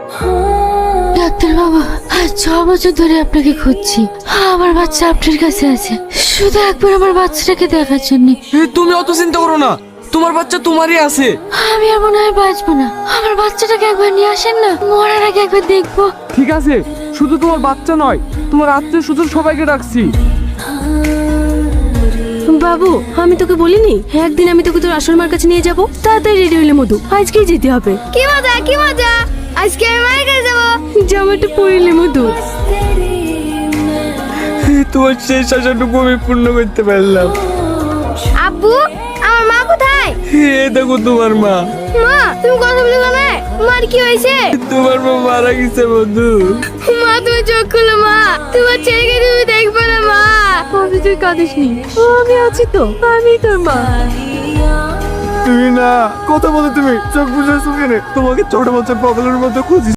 Doctor বাবু, আজ 6 বছর ধরে আপনাকে খুঁজছি। আমার বাচ্চা আপনার কাছে আছে, শুধু একবার আমার বাচ্চাটাকে দেখার জন্য। তুমি অত চিন্তা করো না, তোমার বাচ্চা তোমারই আছে। আমি আর মনে হয় বাঁচবো না। আমার বাচ্চাটাকে একবার নিয়ে আসেন না, মরার আগে একবার দেখবো। ঠিক আছে, শুধু তোমার বাচ্চা নয়, তোমার আত্মীয় স্বজন সবাইকে ডাকছি। বাবু, আমি তোকে বলিনি একদিন আমি তোকে তোর আসল মার কাছে নিয়ে যাব? তাড়াতাড়ি রেডি হইলে মধু, আজকেই যেতে হবে। কি মজা কি মজা, আজকে আমি মায়ের কাছে যাবো। জামাটা পরিলে মধু। তোমার শেষ আশাটুকু আমি পূর্ণ করতে পারলাম। আব্বু, আমার মা কোথায়? দেখো তোমার মা। মা, তুমি কথা বলে কেন? মার কি হয়েছে? তোমার মা মারা গেছে বন্ধু। মা, তুমি চোখ খুলো মা, তোমার ছেলেকে তুমি দেখবে না মা। আমি, তুই কাঁদিস নি, আমি আছি তো, আমি তোর মা। তুমি না কথা বলে, তুমি চোখ বুঝেছো কেন? তোমাকে ছোট বাচ্চার পাগলের মতো খুঁজি।